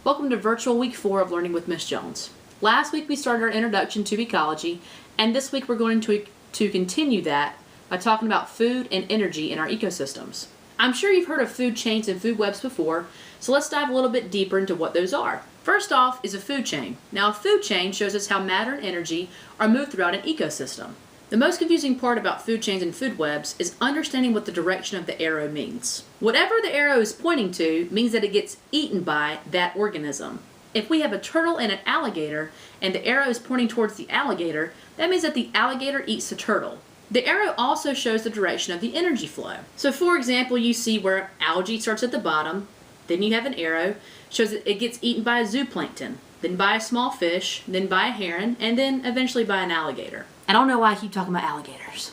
Welcome to virtual week 4 of Learning with Miss Jones. Last week we started our introduction to ecology, and this week we're going to continue that by talking about food and energy in our ecosystems. I'm sure you've heard of food chains and food webs before, so let's dive a little bit deeper into what those are. First off is a food chain. Now a food chain shows us how matter and energy are moved throughout an ecosystem. The most confusing part about food chains and food webs is understanding what the direction of the arrow means. Whatever the arrow is pointing to means that it gets eaten by that organism. If we have a turtle and an alligator and the arrow is pointing towards the alligator, that means that the alligator eats the turtle. The arrow also shows the direction of the energy flow. So for example, you see where algae starts at the bottom, then you have an arrow, shows that it gets eaten by a zooplankton, then by a small fish, then by a heron, and then eventually by an alligator. I don't know why I keep talking about alligators.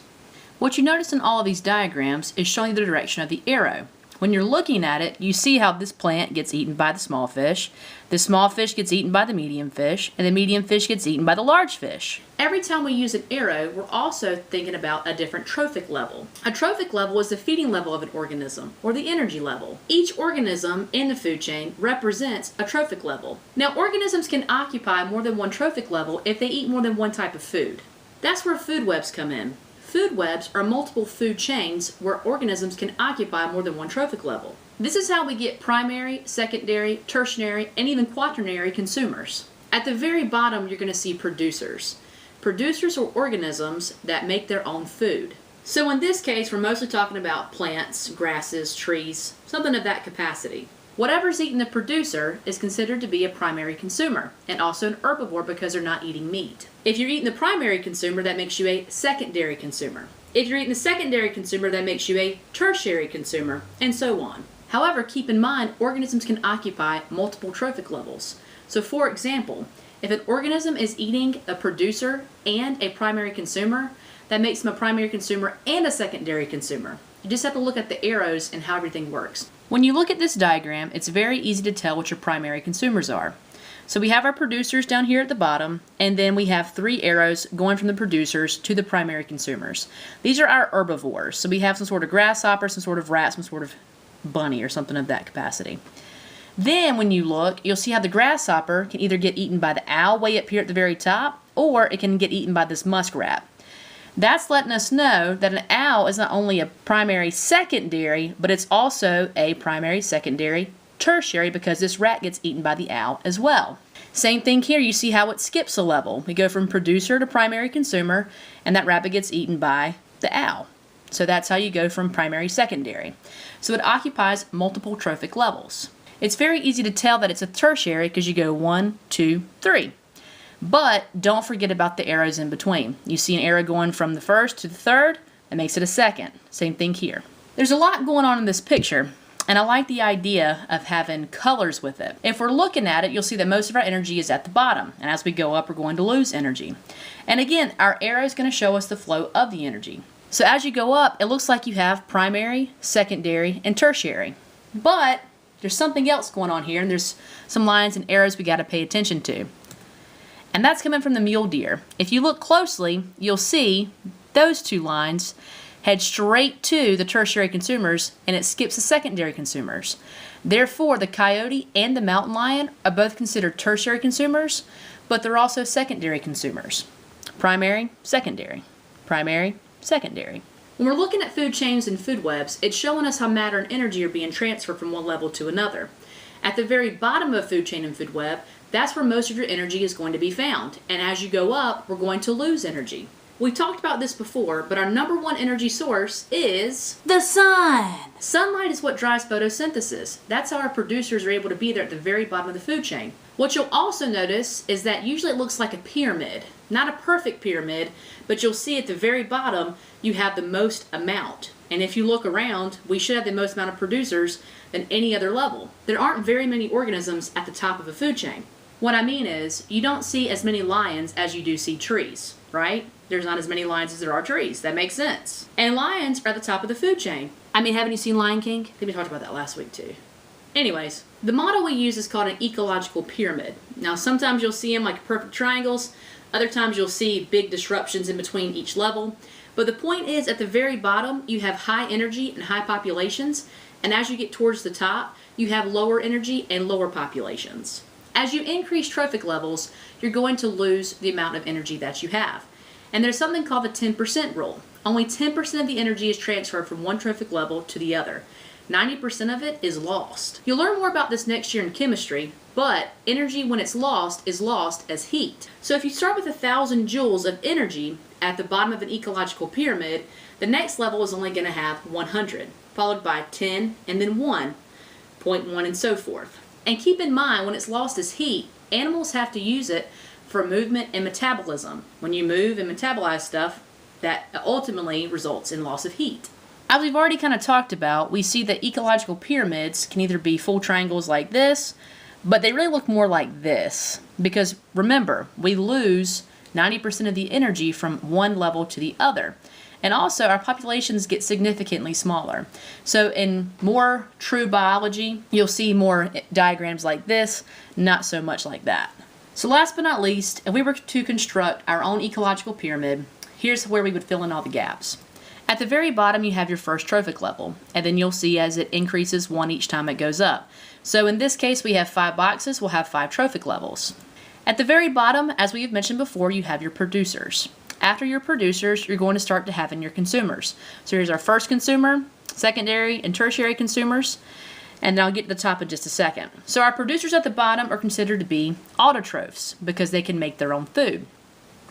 What you notice in all of these diagrams is showing the direction of the arrow. When you're looking at it, you see how this plant gets eaten by the small fish gets eaten by the medium fish, and the medium fish gets eaten by the large fish. Every time we use an arrow, we're also thinking about a different trophic level. A trophic level is the feeding level of an organism, or the energy level. Each organism in the food chain represents a trophic level. Now, organisms can occupy more than one trophic level if they eat more than one type of food. That's where food webs come in. Food webs are multiple food chains where organisms can occupy more than one trophic level. This is how we get primary, secondary, tertiary, and even quaternary consumers. At the very bottom, you're going to see producers. Producers are organisms that make their own food. So in this case, we're mostly talking about plants, grasses, trees, something of that capacity. Whatever's eating the producer is considered to be a primary consumer, and also an herbivore because they're not eating meat. If you're eating the primary consumer, that makes you a secondary consumer. If you're eating the secondary consumer, that makes you a tertiary consumer, and so on. However, keep in mind, organisms can occupy multiple trophic levels. So for example, if an organism is eating a producer and a primary consumer, that makes them a primary consumer and a secondary consumer. You just have to look at the arrows and how everything works. When you look at this diagram, it's very easy to tell what your primary consumers are. So we have our producers down here at the bottom, and then we have 3 arrows going from the producers to the primary consumers. These are our herbivores. So we have some sort of grasshopper, some sort of rat, some sort of bunny or something of that capacity. Then when you look, you'll see how the grasshopper can either get eaten by the owl way up here at the very top, or it can get eaten by this muskrat. That's letting us know that an owl is not only a primary secondary, but it's also a primary secondary tertiary because this rat gets eaten by the owl as well. Same thing here, you see how it skips a level. We go from producer to primary consumer, and that rabbit gets eaten by the owl. So that's how you go from primary secondary. So it occupies multiple trophic levels. It's very easy to tell that it's a tertiary because you go 1, 2, 3. But don't forget about the arrows in between. You see an arrow going from the first to the third, that makes it a second. Same thing here. There's a lot going on in this picture, and I like the idea of having colors with it. If we're looking at it, you'll see that most of our energy is at the bottom, and as we go up, we're going to lose energy. And again, our arrow is going to show us the flow of the energy. So as you go up, it looks like you have primary, secondary, and tertiary. But there's something else going on here, and there's some lines and arrows we got to pay attention to. And that's coming from the mule deer. If you look closely, you'll see those 2 lines head straight to the tertiary consumers, and it skips the secondary consumers. Therefore, the coyote and the mountain lion are both considered tertiary consumers, but they're also secondary consumers. Primary, secondary. Primary, secondary. When we're looking at food chains and food webs, it's showing us how matter and energy are being transferred from one level to another. At the very bottom of a food chain and food web, that's where most of your energy is going to be found. And as you go up, we're going to lose energy. We talked about this before, but our number 1 energy source is the sun. Sunlight is what drives photosynthesis. That's how our producers are able to be there at the very bottom of the food chain. What you'll also notice is that usually it looks like a pyramid. Not a perfect pyramid, but you'll see at the very bottom you have the most amount. And if you look around, we should have the most amount of producers than any other level. There aren't very many organisms at the top of a food chain. What I mean is, you don't see as many lions as you do see trees, right? There's not as many lions as there are trees. That makes sense. And lions are at the top of the food chain. I mean, haven't you seen Lion King? I think we talked about that last week too. Anyways, the model we use is called an ecological pyramid. Now, sometimes you'll see them like perfect triangles. Other times you'll see big disruptions in between each level. But the point is, at the very bottom, you have high energy and high populations. And as you get towards the top, you have lower energy and lower populations. As you increase trophic levels, you're going to lose the amount of energy that you have. And there's something called the 10% rule. Only 10% of the energy is transferred from one trophic level to the other. 90% of it is lost. You'll learn more about this next year in chemistry, but energy when it's lost is lost as heat. So if you start with 1,000 joules of energy at the bottom of an ecological pyramid, the next level is only going to have 100, followed by 10 and then 1, 0.1 and so forth. And keep in mind, when it's lost as heat, animals have to use it for movement and metabolism. When you move and metabolize stuff, that ultimately results in loss of heat. As we've already kind of talked about, we see that ecological pyramids can either be full triangles like this, but they really look more like this. Because remember, we lose 90% of the energy from one level to the other. And also, our populations get significantly smaller. So in more true biology, you'll see more diagrams like this, not so much like that. So last but not least, if we were to construct our own ecological pyramid, here's where we would fill in all the gaps. At the very bottom, you have your first trophic level, and then you'll see as it increases 1 each time it goes up. So in this case, we have 5 boxes, we'll have 5 trophic levels. At the very bottom, as we have mentioned before, you have your producers. After your producers, you're going to start to have in your consumers. So here's our first consumer, secondary and tertiary consumers, and then I'll get to the top in just a second. So our producers at the bottom are considered to be autotrophs because they can make their own food.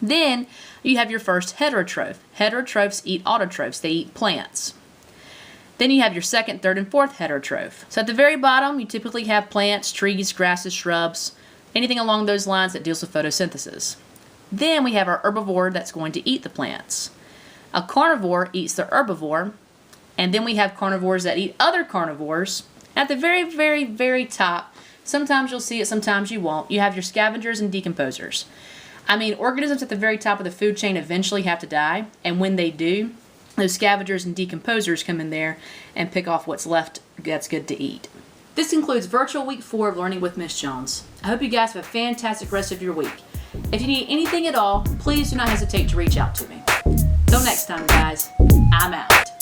Then you have your first heterotroph. Heterotrophs eat autotrophs, they eat plants. Then you have your second, third, and fourth heterotroph. So at the very bottom, you typically have plants, trees, grasses, shrubs, anything along those lines that deals with photosynthesis. Then we have our herbivore that's going to eat the plants. A carnivore eats the herbivore, and then we have carnivores that eat other carnivores. At the very, very, very top, sometimes you'll see it, sometimes you won't, you have your scavengers and decomposers. I mean, organisms at the very top of the food chain eventually have to die, and when they do, those scavengers and decomposers come in there and pick off what's left that's good to eat. This concludes virtual week 4 of Learning with Miss Jones. I hope you guys have a fantastic rest of your week. If you need anything at all, please do not hesitate to reach out to me. Till next time, guys, I'm out.